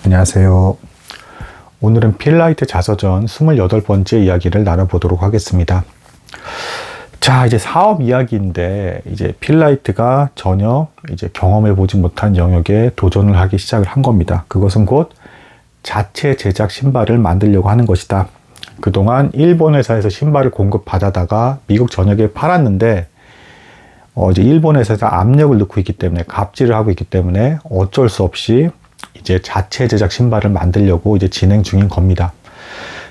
안녕하세요. 오늘은 필라이트 자서전 28번째 이야기를 나눠보도록 하겠습니다. 자, 이제 사업 이야기인데, 이제 필라이트가 전혀 이제 경험해보지 못한 영역에 도전을 하기 시작을 한 겁니다. 그것은 곧 자체 제작 신발을 만들려고 하는 것이다. 그동안 일본 회사에서 신발을 공급받아다가 미국 전역에 팔았는데, 이제 일본 회사에서 압력을 넣고 있기 때문에, 갑질을 하고 있기 때문에 어쩔 수 없이 이제 자체 제작 신발을 만들려고 이제 진행 중인 겁니다.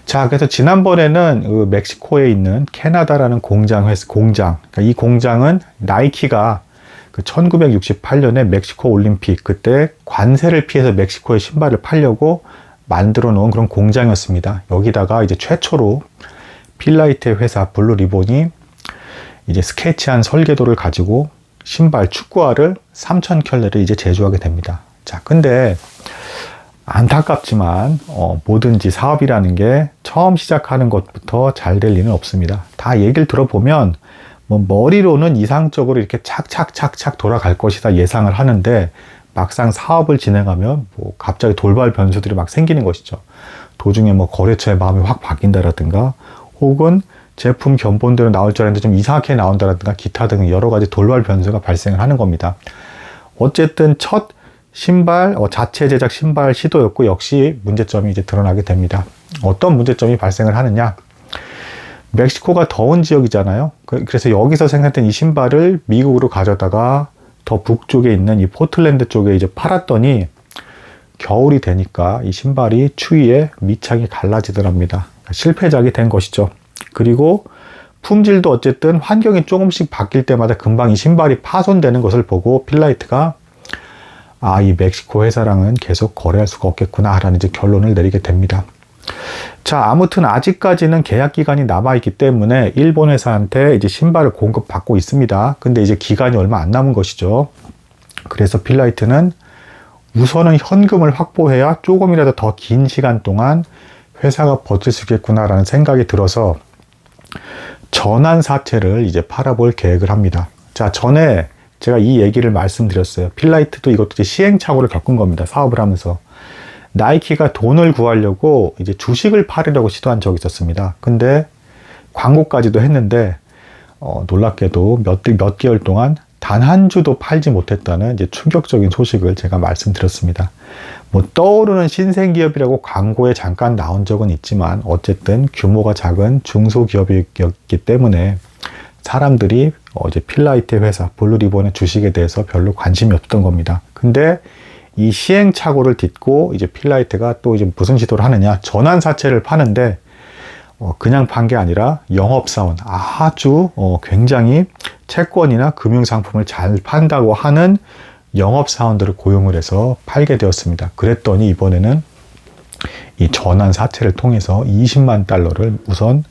자, 그래서 지난번에는 그 멕시코에 있는 캐나다라는 공장, 그러니까 이 공장은 나이키가 그 1968년에 멕시코 올림픽 그때 관세를 피해서 멕시코에 신발을 팔려고 만들어 놓은 그런 공장이었습니다. 여기다가 이제 최초로 필라이트의 회사 블루리본이 이제 스케치한 설계도를 가지고 신발 축구화를 3000켤레를 이제 제조하게 됩니다. 자, 근데 안타깝지만 뭐든지 사업이라는 게 처음 시작하는 것부터 잘 될 리는 없습니다. 다 얘기를 들어보면 뭐 머리로는 이상적으로 이렇게 착착착착 돌아갈 것이다 예상을 하는데 막상 사업을 진행하면 뭐 갑자기 돌발 변수들이 막 생기는 것이죠. 도중에 뭐 거래처의 마음이 확 바뀐다라든가 혹은 제품 견본대로 나올 줄 알았는데 좀 이상하게 나온다라든가 기타 등 여러 가지 돌발 변수가 발생을 하는 겁니다. 어쨌든 첫 신발, 자체 제작 신발 시도였고 역시 문제점이 이제 드러나게 됩니다. 어떤 문제점이 발생을 하느냐? 멕시코가 더운 지역이잖아요. 그래서 여기서 생산된 이 신발을 미국으로 가져다가 더 북쪽에 있는 이 포틀랜드 쪽에 이제 팔았더니 겨울이 되니까 이 신발이 추위에 밑창이 갈라지더랍니다. 실패작이 된 것이죠. 그리고 품질도 어쨌든 환경이 조금씩 바뀔 때마다 금방 이 신발이 파손되는 것을 보고 필라이트가 이 멕시코 회사랑은 계속 거래할 수가 없겠구나 라는 이제 결론을 내리게 됩니다. 자, 아무튼 아직까지는 계약 기간이 남아있기 때문에 일본 회사한테 이제 신발을 공급받고 있습니다. 근데 이제 기간이 얼마 안 남은 것이죠. 그래서 필라이트는 우선은 현금을 확보해야 조금이라도 더 긴 시간 동안 회사가 버틸 수 있겠구나 라는 생각이 들어서 전환 사채를 이제 팔아볼 계획을 합니다. 자, 전에 제가 이 얘기를 말씀드렸어요. 필라이트도 이것도 이제 시행착오를 겪은 겁니다. 사업을 하면서. 나이키가 돈을 구하려고 이제 주식을 팔으려고 시도한 적이 있었습니다. 근데 광고까지도 했는데, 놀랍게도 몇 개월 동안 단 한 주도 팔지 못했다는 이제 충격적인 소식을 제가 말씀드렸습니다. 뭐 떠오르는 신생기업이라고 광고에 잠깐 나온 적은 있지만, 어쨌든 규모가 작은 중소기업이었기 때문에 사람들이 이제 필라이트 회사 블루리본의 주식에 대해서 별로 관심이 없던 겁니다. 근데 이 시행착오를 딛고 이제 필라이트가 또 이제 무슨 시도를 하느냐, 전환 사채를 파는데 그냥 판 게 아니라 영업사원, 아주 굉장히 채권이나 금융상품을 잘 판다고 하는 영업사원들을 고용을 해서 팔게 되었습니다. 그랬더니 이번에는 이 전환 사채를 통해서 20만 달러를 우선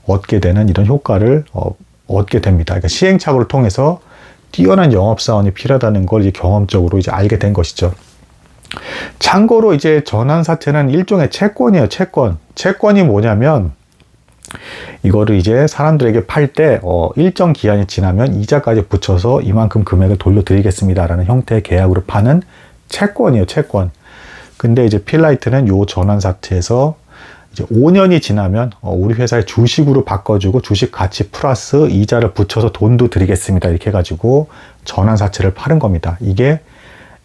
얻게 되는 이런 효과를 얻게 됩니다. 그러니까 시행착오를 통해서 뛰어난 영업사원이 필요하다는 걸 이제 경험적으로 이제 알게 된 것이죠. 참고로 이제 전환사채는 일종의 채권이에요. 채권이 뭐냐면 이거를 이제 사람들에게 팔 때 일정 기한이 지나면 이자까지 붙여서 이만큼 금액을 돌려드리겠습니다라는 형태의 계약으로 파는 채권이에요. 채권. 근데 이제 필라이트는 요 전환사채에서 이제 5년이 지나면 우리 회사의 주식으로 바꿔주고 주식 가치 플러스 이자를 붙여서 돈도 드리겠습니다. 이렇게 해가지고 전환사채를 파는 겁니다. 이게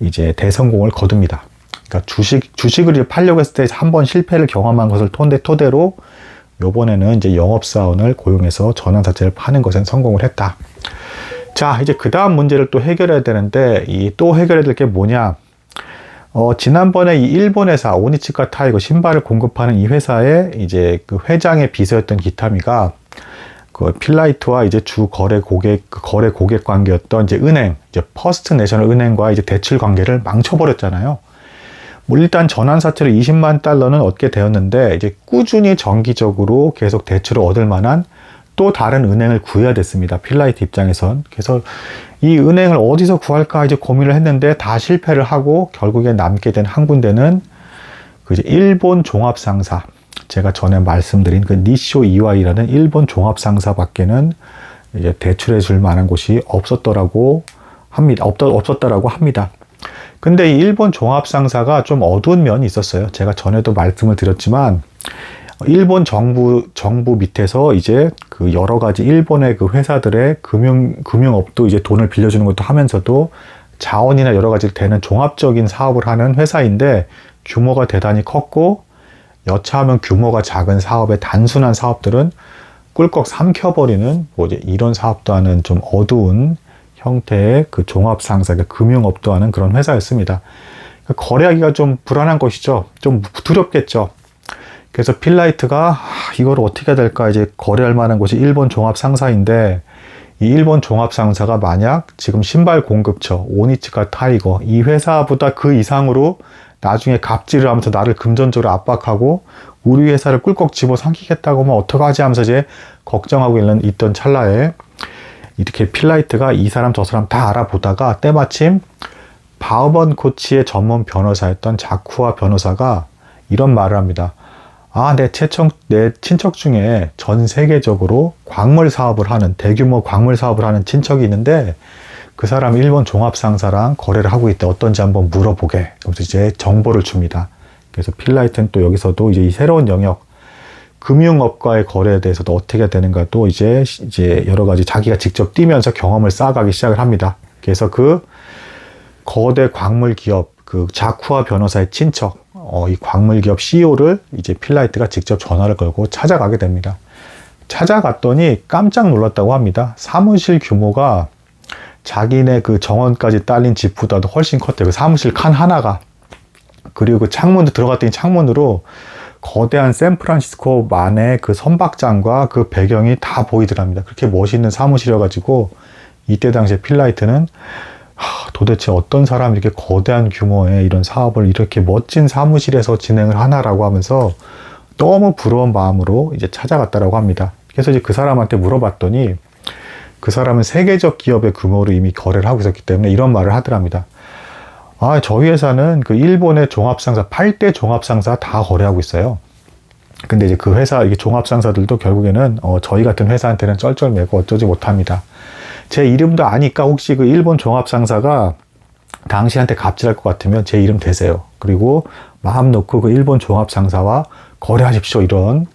이제 대성공을 거둡니다. 그러니까 주식을 이제 팔려고 했을 때 한 번 실패를 경험한 것을 토대로 요번에는 이제 영업사원을 고용해서 전환사채를 파는 것엔 성공을 했다. 자, 이제 그 다음 문제를 또 해결해야 되는데 이 또 해결해야 될 게 뭐냐? 지난번에 이 일본 회사 오니치카 타이거 신발을 공급하는 이 회사의 이제 그 회장의 비서였던 기타미가 그 필라이트와 이제 주 거래 고객 관계였던 이제 은행, 이제 퍼스트 내셔널 은행과 이제 대출 관계를 망쳐버렸잖아요. 뭐 일단 전환사채로 20만 달러는 얻게 되었는데 이제 꾸준히 정기적으로 계속 대출을 얻을 만한 또 다른 은행을 구해야 됐습니다. 필라이트 입장에선. 그래서 이 은행을 어디서 구할까 이제 고민을 했는데 다 실패를 하고 결국에 남게 된 한 군데는 그 이제 일본 종합상사, 제가 전에 말씀드린 그 니쇼 이와이라는 일본 종합상사밖에는 이제 대출해 줄 만한 곳이 없었다라고 합니다. 근데 이 일본 종합상사가 좀 어두운 면이 있었어요. 제가 전에도 말씀을 드렸지만 일본 정부 밑에서 이제 그 여러 가지 일본의 그 회사들의 금융업도 이제 돈을 빌려주는 것도 하면서도 자원이나 여러 가지 되는 종합적인 사업을 하는 회사인데 규모가 대단히 컸고 여차하면 규모가 작은 사업의 단순한 사업들은 꿀꺽 삼켜버리는 뭐 이제 이런 사업도 하는 좀 어두운 형태의 그 종합상사, 금융업도 하는 그런 회사였습니다. 거래하기가 좀 불안한 것이죠. 좀 두렵겠죠. 그래서 필라이트가 이걸 어떻게 해야 될까 이제 거래할 만한 곳이 일본 종합상사인데 이 일본 종합상사가 만약 지금 신발 공급처 오니치카 타이거 이 회사보다 그 이상으로 나중에 갑질을 하면서 나를 금전적으로 압박하고 우리 회사를 꿀꺽 집어삼키겠다고 하면 어떡하지 하면서 이제 걱정하고 있던 찰나에 이렇게 필라이트가 이 사람 저 사람 다 알아보다가 때마침 바우번 코치의 전문 변호사였던 자쿠아 변호사가 이런 말을 합니다. 내 친척 중에 전 세계적으로 광물 사업을 하는 대규모 광물 사업을 하는 친척이 있는데 그 사람이 일본 종합상사랑 거래를 하고 있대. 어떤지 한번 물어보게. 그래서 이제 정보를 줍니다. 그래서 필라이트는 또 여기서도 이제 이 새로운 영역, 금융업과의 거래에 대해서도 어떻게 해야 되는가 또 이제 여러 가지 자기가 직접 뛰면서 경험을 쌓아가기 시작을 합니다. 그래서 그 거대 광물 기업, 그 자쿠아 변호사의 친척, 이 광물 기업 CEO를 이제 필라이트가 직접 전화를 걸고 찾아가게 됩니다. 찾아갔더니 깜짝 놀랐다고 합니다. 사무실 규모가 자기네 그 정원까지 딸린 집보다도 훨씬 컸대요. 그 사무실 칸 하나가. 그리고 그 창문도 들어갔더니 창문으로 거대한 샌프란시스코만의 그 선박장과 그 배경이 다 보이더랍니다. 그렇게 멋있는 사무실이어가지고 이때 당시에 필라이트는 도대체 어떤 사람이 이렇게 거대한 규모의 이런 사업을 이렇게 멋진 사무실에서 진행을 하나라고 하면서 너무 부러운 마음으로 이제 찾아갔다라고 합니다. 그래서 이제 그 사람한테 물어봤더니 그 사람은 세계적 기업의 규모로 이미 거래를 하고 있었기 때문에 이런 말을 하더랍니다. 저희 회사는 그 일본의 종합상사, 8대 종합상사 다 거래하고 있어요. 근데 이제 그 회사, 이게 종합상사들도 결국에는 저희 같은 회사한테는 쩔쩔매고 어쩌지 못합니다. 제 이름도 아니까 혹시 그 일본 종합상사가 당신한테 갑질할 것 같으면 제 이름 대세요. 그리고 마음 놓고 그 일본 종합상사와 거래하십시오. 이런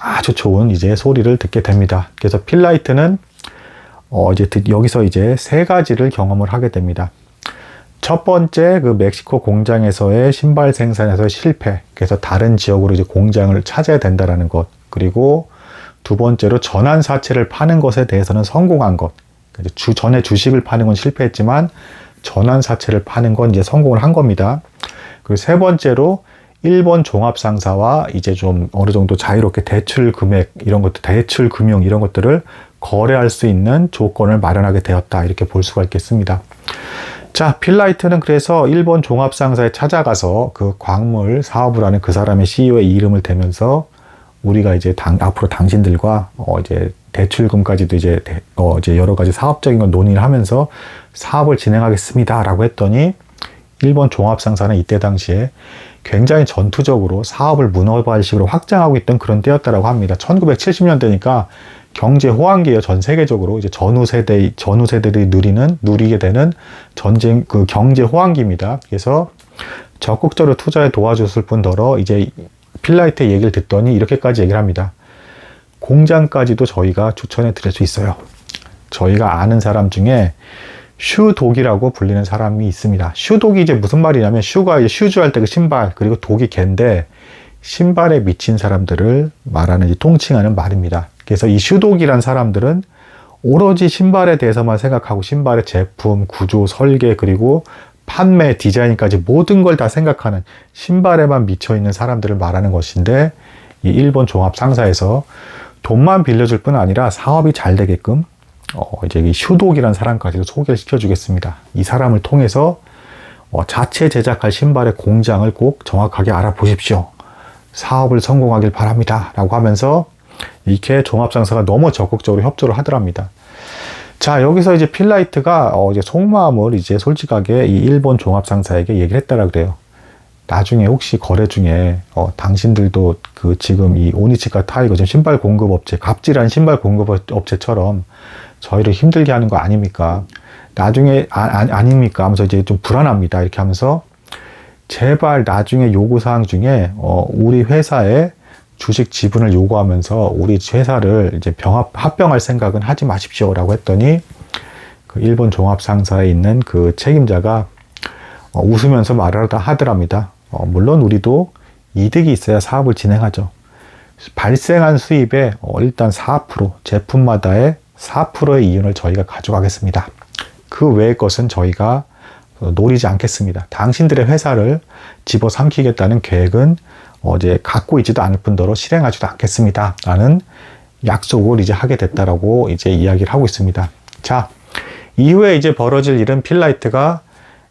아주 좋은 이제 소리를 듣게 됩니다. 그래서 필라이트는 여기서 이제 세 가지를 경험을 하게 됩니다. 첫 번째, 그 멕시코 공장에서의 신발 생산에서의 실패. 그래서 다른 지역으로 이제 공장을 찾아야 된다라는 것. 그리고 두 번째로 전환 사채를 파는 것에 대해서는 성공한 것. 전에 주식을 파는 건 실패했지만 전환 사채를 파는 건 이제 성공을 한 겁니다. 그리고 세 번째로 일본 종합상사와 이제 좀 어느 정도 자유롭게 대출 금액 이런 것들, 대출 금융 이런 것들을 거래할 수 있는 조건을 마련하게 되었다. 이렇게 볼 수가 있겠습니다. 자, 필라이트는 그래서 일본 종합상사에 찾아가서 그 광물 사업을 하는 그 사람의 CEO의 이름을 대면서 우리가 이제 앞으로 당신들과 이제 대출금까지도 이제 여러 가지 사업적인 걸 논의를 하면서 사업을 진행하겠습니다라고 했더니 일본 종합상사는 이때 당시에 굉장히 전투적으로 사업을 문어발식으로 확장하고 있던 그런 때였다라고 합니다. 1970년대니까 경제 호황기예요. 전 세계적으로 이제 전후 세대들이 누리게 되는 전쟁 그 경제 호황기입니다. 그래서 적극적으로 투자에 도와줬을 뿐더러 이제 필라이트의 얘기를 듣더니 이렇게까지 얘기를 합니다. 공장까지도 저희가 추천해 드릴 수 있어요. 저희가 아는 사람 중에 슈독이라고 불리는 사람이 있습니다. 슈독이 이제 무슨 말이냐면 슈가 이제 슈즈 할 때 그 신발 그리고 독이 개인데 신발에 미친 사람들을 말하는 이제 통칭하는 말입니다. 그래서 이 슈독이란 사람들은 오로지 신발에 대해서만 생각하고 신발의 제품, 구조, 설계 그리고 판매, 디자인까지 모든 걸 다 생각하는 신발에만 미쳐있는 사람들을 말하는 것인데 이 일본 종합 상사에서 돈만 빌려줄 뿐 아니라 사업이 잘 되게끔 이제 이 슈독이라는 사람까지도 소개를 시켜주겠습니다. 이 사람을 통해서 자체 제작할 신발의 공장을 꼭 정확하게 알아보십시오. 사업을 성공하길 바랍니다. 라고 하면서 이렇게 종합상사가 너무 적극적으로 협조를 하더랍니다. 자, 여기서 이제 필라이트가 이제 속마음을 이제 솔직하게 이 일본 종합상사에게 얘기를 했다라 그래요. 나중에 혹시 거래 중에 당신들도 그 지금 이 오니치카 타이거 지금 신발 공급 업체 갑질한 신발 공급 업체처럼 저희를 힘들게 하는 거 아닙니까? 나중에 아닙니까 하면서 이제 좀 불안합니다. 이렇게 하면서 제발 나중에 요구사항 중에 우리 회사에 주식 지분을 요구하면서 우리 회사를 이제 합병할 생각은 하지 마십시오라고 했더니 그 일본 종합상사에 있는 그 책임자가 웃으면서 말을 하더랍니다. 물론 우리도 이득이 있어야 사업을 진행하죠. 발생한 수입의 일단 4%, 제품마다의 4%의 이윤을 저희가 가져가겠습니다. 그 외의 것은 저희가 노리지 않겠습니다. 당신들의 회사를 집어삼키겠다는 계획은 이제 갖고 있지도 않을 뿐더러 실행하지도 않겠습니다. 라는 약속을 이제 하게 됐다라고 이제 이야기를 하고 있습니다. 자, 이후에 이제 벌어질 일은 필라이트가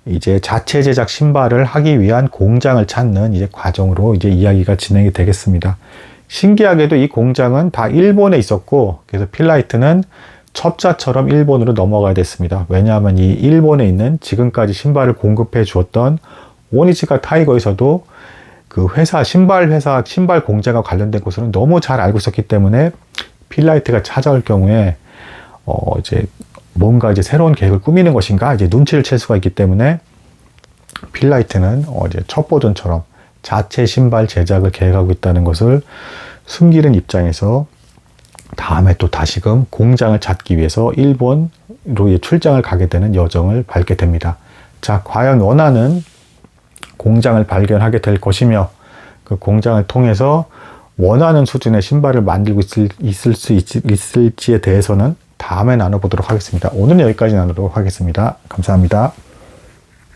이제 자체 제작 신발을 하기 위한 공장을 찾는 이제 과정으로 이제 이야기가 진행이 되겠습니다. 신기하게도 이 공장은 다 일본에 있었고, 그래서 필라이트는 첩자처럼 일본으로 넘어가야 됐습니다. 왜냐하면 이 일본에 있는 지금까지 신발을 공급해 주었던 오니치카 타이거에서도 그 신발 공장과 관련된 것을 너무 잘 알고 있었기 때문에 필라이트가 찾아올 경우에 이제 뭔가 이제 새로운 계획을 꾸미는 것인가 이제 눈치를 챌 수가 있기 때문에 필라이트는 이제 첫 버전처럼 자체 신발 제작을 계획하고 있다는 것을 숨기는 입장에서 다음에 또 다시금 공장을 찾기 위해서 일본으로 출장을 가게 되는 여정을 밟게 됩니다. 자, 과연 원하는 공장을 발견하게 될 것이며 그 공장을 통해서 원하는 수준의 신발을 만들고 있을지에 대해서는 다음에 나눠보도록 하겠습니다. 오늘은 여기까지 나누도록 하겠습니다. 감사합니다.